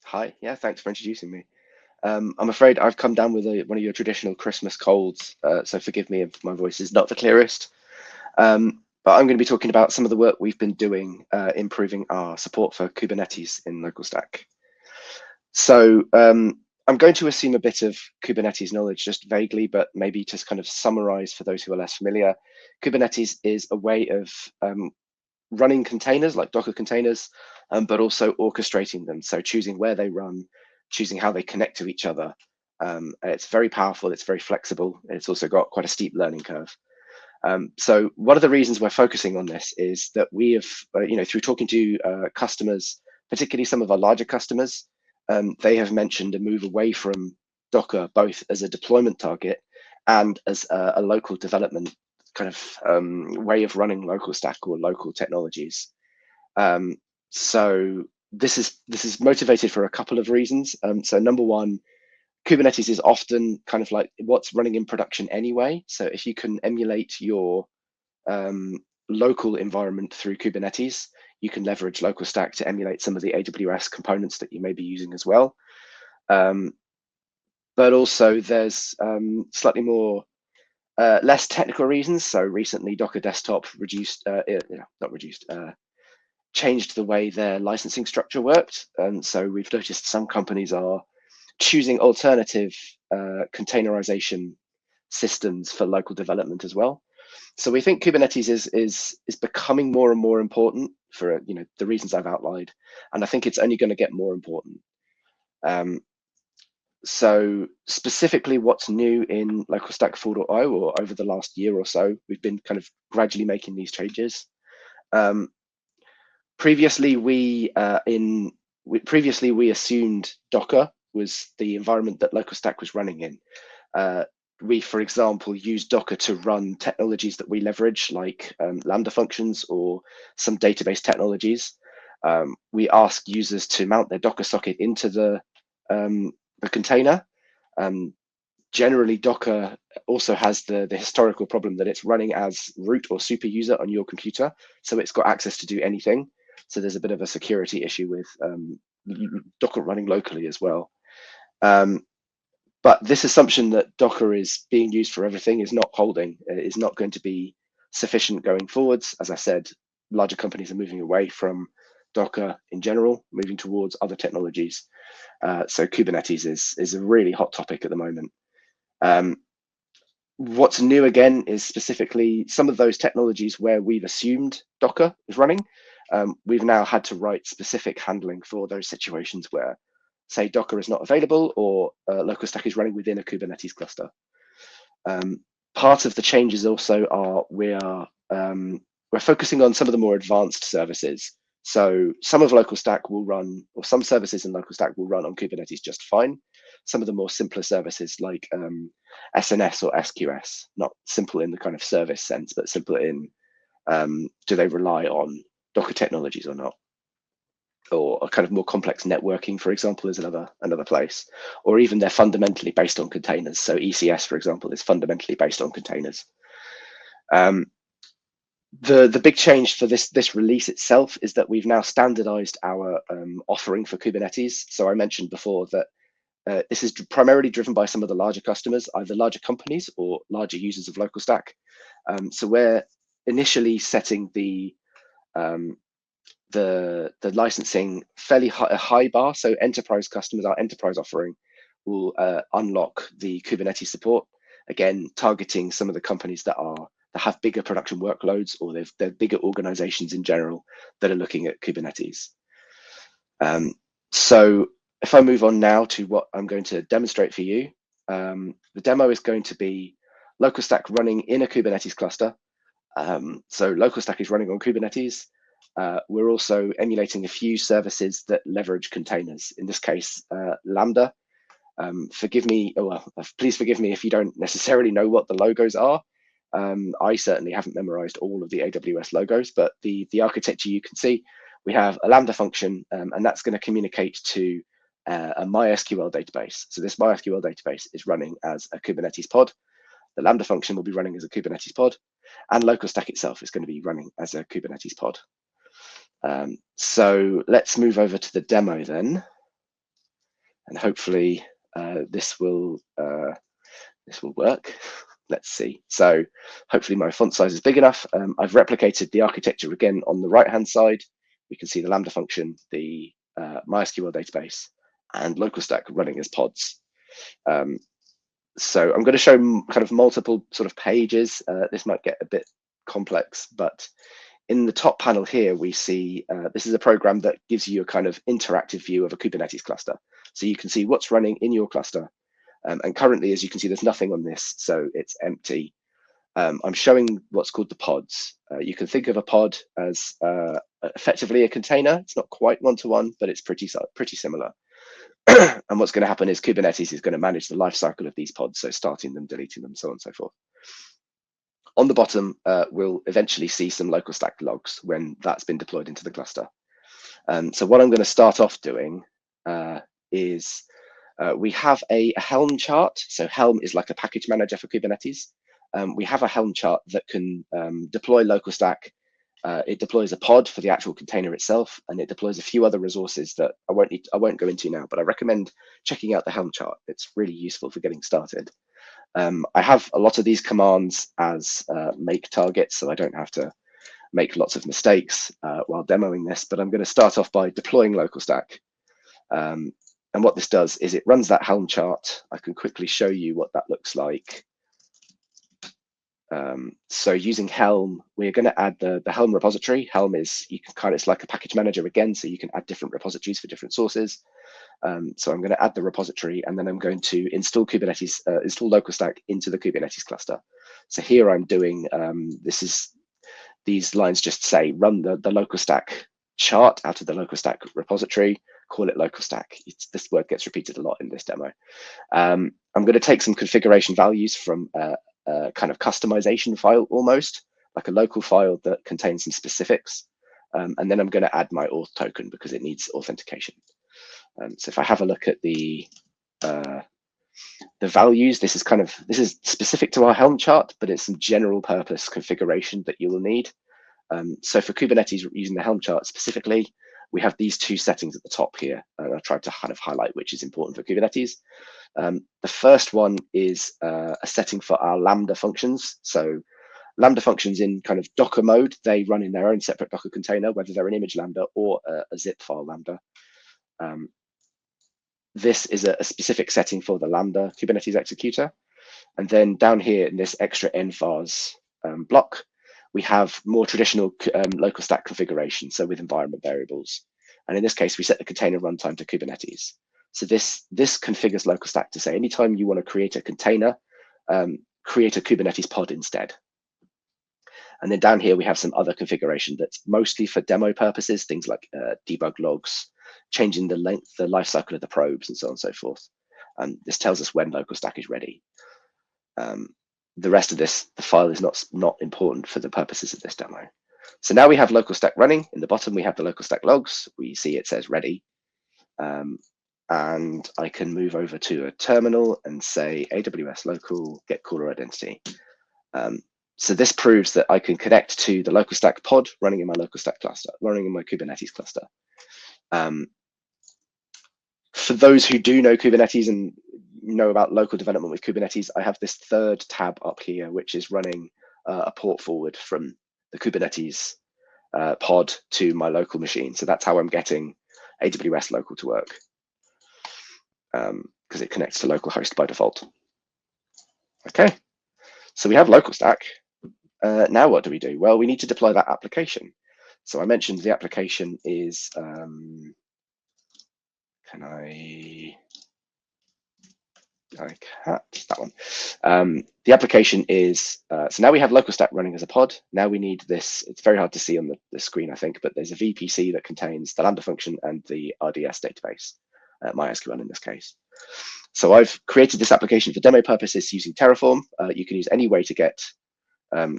Hi, yeah, thanks for introducing me. I'm afraid I've come down with one of your traditional Christmas colds, so forgive me if my voice is not the clearest. But I'm going to be talking about some of the work we've been doing improving our support for Kubernetes in LocalStack. So I'm going to assume a bit of Kubernetes knowledge just vaguely, but maybe just kind of summarize for those who are less familiar. Kubernetes is a way of running containers like Docker containers, but also orchestrating them. So choosing where they run, choosing how they connect to each other. It's very powerful, it's very flexible. It's also got quite a steep learning curve. So one of the reasons we're focusing on this is that we have, through talking to customers, particularly some of our larger customers, they have mentioned a move away from Docker, both as a deployment target and as a local development kind of way of running local stack or local technologies. Um, so this is motivated for a couple of reasons. So number one, Kubernetes is often kind of like what's running in production anyway. So if you can emulate your um, local environment through Kubernetes, you can leverage LocalStack to emulate some of the AWS components that you may be using as well. Um, but also there's slightly more less technical reasons. So recently Docker Desktop changed the way their licensing structure worked. And so we've noticed some companies are choosing alternative containerization systems for local development as well. So we think Kubernetes is becoming more and more important for the reasons I've outlined, and I think it's only going to get more important. Um, so specifically, what's new in LocalStack 4.0 or over the last year or so, we've been kind of gradually making these changes. Um, previously, we assumed Docker was the environment that LocalStack was running in. We, for example, use Docker to run technologies that we leverage, like Lambda functions or some database technologies. We ask users to mount their Docker socket into the container. Generally, Docker also has the historical problem that it's running as root or super user on your computer, so it's got access to do anything. So there's a bit of a security issue with Docker running locally as well. But this assumption that Docker is being used for everything is not holding. It is not going to be sufficient going forwards. As I said, larger companies are moving away from Docker in general, moving towards other technologies. So Kubernetes is a really hot topic at the moment. What's new again is specifically some of those technologies where we've assumed Docker is running. We've now had to write specific handling for those situations where, say, Docker is not available or LocalStack is running within a Kubernetes cluster. Part of the changes also are we're focusing on some of the more advanced services. So some of LocalStack will run, or some services in LocalStack will run on Kubernetes just fine. Some of the more simpler services like SNS or SQS, not simple in the kind of service sense, but simple in do they rely on Docker technologies or not? Or a kind of more complex networking, for example, is another place, or even they're fundamentally based on containers. So ECS, for example, is fundamentally based on containers. The big change for this release itself is that we've now standardized our offering for Kubernetes. So I mentioned before that this is primarily driven by some of the larger customers, either larger companies or larger users of LocalStack. So we're initially setting the licensing fairly high bar. So enterprise customers, our enterprise offering will unlock the Kubernetes support, again, targeting some of the companies that have bigger production workloads, or they're bigger organizations in general that are looking at Kubernetes. So if I move on now to what I'm going to demonstrate for you, the demo is going to be LocalStack running in a Kubernetes cluster. So LocalStack is running on Kubernetes. We're also emulating a few services that leverage containers, in this case, Lambda. Please forgive me if you don't necessarily know what the logos are. I certainly haven't memorized all of the AWS logos, but the architecture you can see, we have a Lambda function, and that's going to communicate to a MySQL database. So this MySQL database is running as a Kubernetes pod. The Lambda function will be running as a Kubernetes pod, and LocalStack itself is going to be running as a Kubernetes pod. So let's move over to the demo then. and hopefully this will work. Let's see. So hopefully my font size is big enough. I've replicated the architecture again on the right-hand side. We can see the Lambda function, the MySQL database, and LocalStack running as pods. So I'm going to show kind of multiple sort of pages. This might get a bit complex, but in the top panel here, we see this is a program that gives you a kind of interactive view of a Kubernetes cluster. So you can see what's running in your cluster. And currently, as you can see, there's nothing on this, so it's empty. I'm showing what's called the pods. You can think of a pod as effectively a container. It's not quite one-to-one, but it's pretty similar. And what's going to happen is Kubernetes is going to manage the life cycle of these pods, so starting them, deleting them, so on and so forth. On the bottom, we'll eventually see some LocalStack logs when that's been deployed into the cluster. So what I'm going to start off doing is we have a Helm chart. So Helm is like a package manager for Kubernetes. We have a Helm chart that can deploy LocalStack. It deploys a pod for the actual container itself, and it deploys a few other resources that I won't go into now, but I recommend checking out the Helm chart. It's really useful for getting started. I have a lot of these commands as make targets, so I don't have to make lots of mistakes while demoing this, but I'm going to start off by deploying LocalStack. And what this does is it runs that Helm chart. I can quickly show you what that looks like. So using Helm, we're going to add the Helm repository. Helm is, it's like a package manager again, so you can add different repositories for different sources. So I'm going to add the repository, and then I'm going to install Kubernetes, install LocalStack into the Kubernetes cluster. So here I'm doing, these lines just say run the LocalStack chart out of the LocalStack repository, call it LocalStack. This word gets repeated a lot in this demo. I'm going to take some configuration values from a kind of customization file, almost like a local file that contains some specifics. And then I'm going to add my auth token because it needs authentication. So if I have a look at the values, this is specific to our Helm chart, but it's some general purpose configuration that you will need. So for Kubernetes, using the Helm chart specifically, we have these two settings at the top here. And I tried to kind of highlight which is important for Kubernetes. The first one is a setting for our Lambda functions. So Lambda functions in kind of Docker mode, they run in their own separate Docker container, whether they're an image Lambda or a zip file Lambda. This is a specific setting for the Lambda Kubernetes executor. And then down here in this extra envars block, we have more traditional LocalStack configuration, so with environment variables. And in this case, we set the container runtime to Kubernetes. So this configures LocalStack to say anytime you want to create a container, create a Kubernetes pod instead. And then down here, we have some other configuration that's mostly for demo purposes, things like debug logs, changing the length, the life cycle of the probes, and so on and so forth. And this tells us when LocalStack is ready. The rest of this, the file is not important for the purposes of this demo. So now we have LocalStack running. In the bottom, we have the LocalStack logs. We see it says ready. And I can move over to a terminal and say AWS local get caller identity. So this proves that I can connect to the LocalStack pod running in my LocalStack cluster, running in my Kubernetes cluster. For those who do know Kubernetes and know about local development with Kubernetes, I have this third tab up here, which is running a port forward from the Kubernetes pod to my local machine. So that's how I'm getting AWS local to work, because it connects to localhost by default. Okay, so we have LocalStack. Now what do we do? Well, we need to deploy that application. So I mentioned the application is, that one. The application is, so now we have LocalStack running as a pod. Now we need this, it's very hard to see on the screen, I think, but there's a VPC that contains the Lambda function and the RDS database, MySQL in this case. So I've created this application for demo purposes using Terraform. You can use any way to get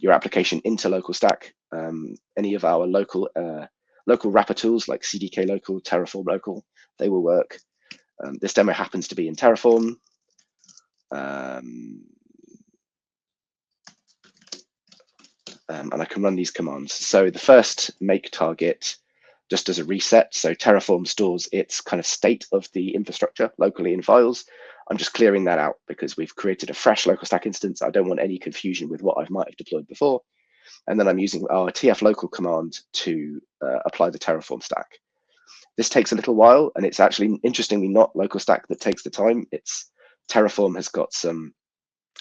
your application into LocalStack. Any of our local wrapper tools like CDK local, Terraform local, they will work. This demo happens to be in Terraform. And I can run these commands. So the first make target, just as a reset. So Terraform stores its kind of state of the infrastructure locally in files. I'm just clearing that out because we've created a fresh LocalStack instance. I don't want any confusion with what I might have deployed before. And then I'm using our tflocal command to apply the Terraform stack. This takes a little while, and it's actually, interestingly, not LocalStack that takes the time. It's Terraform has got some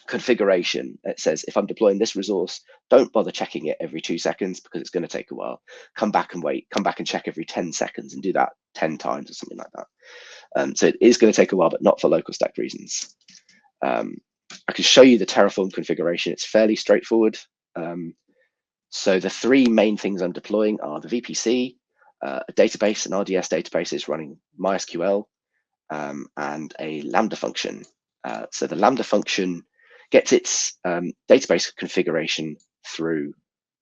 configuration. It says, if I'm deploying this resource, don't bother checking it every 2 seconds because it's going to take a while. Come back and wait. Come back and check every 10 seconds and do that 10 times or something like that. So it is going to take a while, but not for LocalStack reasons. I can show you the Terraform configuration. It's fairly straightforward. So the 3 main things I'm deploying are the VPC, a database, an RDS database is running MySQL, and a Lambda function. So the Lambda function gets its database configuration through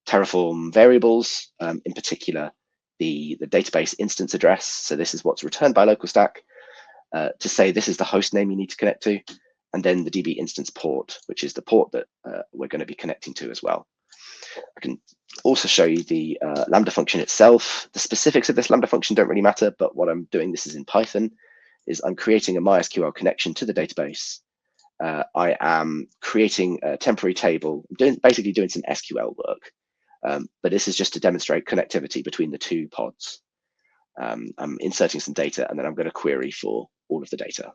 Terraform variables, in particular, the database instance address. So this is what's returned by LocalStack to say this is the host name you need to connect to, and then the DB instance port, which is the port that we're going to be connecting to as well. I can also show you the Lambda function itself. The specifics of this Lambda function don't really matter, but what I'm doing, this is in Python, is I'm creating a MySQL connection to the database. I am creating a temporary table, basically doing some SQL work, but this is just to demonstrate connectivity between the 2 pods. I'm inserting some data, and then I'm going to query for all of the data.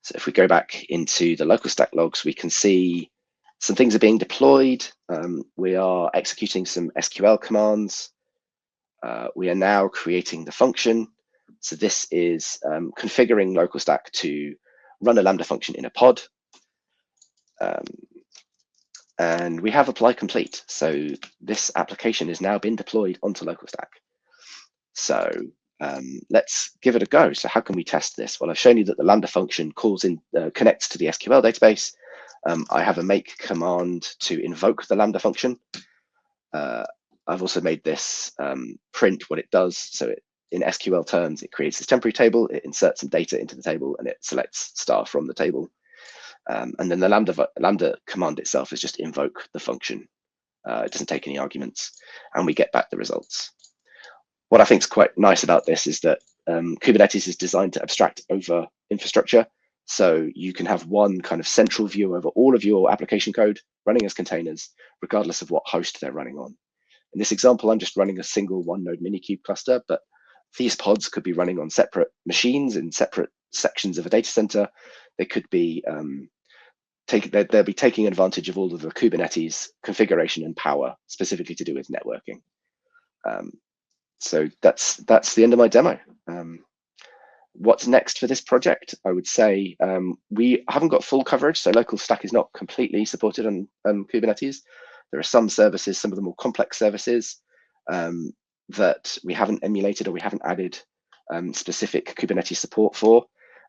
So if we go back into the LocalStack logs, we can see some things are being deployed. We are executing some SQL commands. We are now creating the function. So this is configuring LocalStack to run a Lambda function in a pod. And we have apply complete. So this application has now been deployed onto LocalStack. So let's give it a go. So how can we test this? Well, I've shown you that the Lambda function calls in, connects to the SQL database. I have a make command to invoke the Lambda function. I've also made this print what it does. So in SQL terms, it creates this temporary table, it inserts some data into the table, and it selects star from the table. And then the Lambda command itself is just invoke the function. It doesn't take any arguments, and we get back the results. What I think is quite nice about this is that Kubernetes is designed to abstract over infrastructure. So you can have one kind of central view over all of your application code running as containers, regardless of what host they're running on. In this example, I'm just running a single 1-node Minikube cluster, but these pods could be running on separate machines in separate sections of a data center. They could be they'll be taking advantage of all of the Kubernetes configuration and power, specifically to do with networking. So that's the end of my demo. What's next for this project? I would say we haven't got full coverage, so LocalStack is not completely supported on Kubernetes. There are some services, some of the more complex services that we haven't emulated or we haven't added specific Kubernetes support for.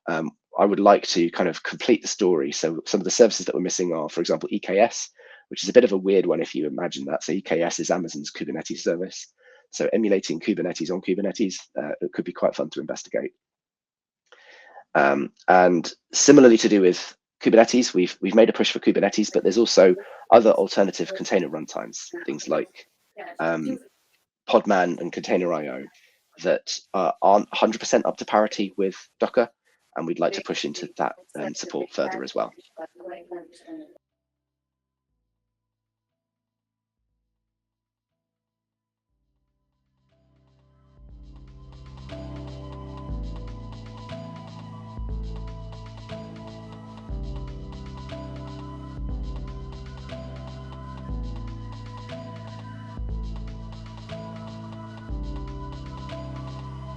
I would like to kind of complete the story. So some of the services that we're missing are, for example, EKS, which is a bit of a weird one if you imagine that. So EKS is Amazon's Kubernetes service. So emulating Kubernetes on Kubernetes, it could be quite fun to investigate. And similarly to do with Kubernetes, we've made a push for Kubernetes, but there's also other alternative container runtimes, things like Podman and Container.io that aren't 100% up to parity with Docker, and we'd like to push into that support further as well.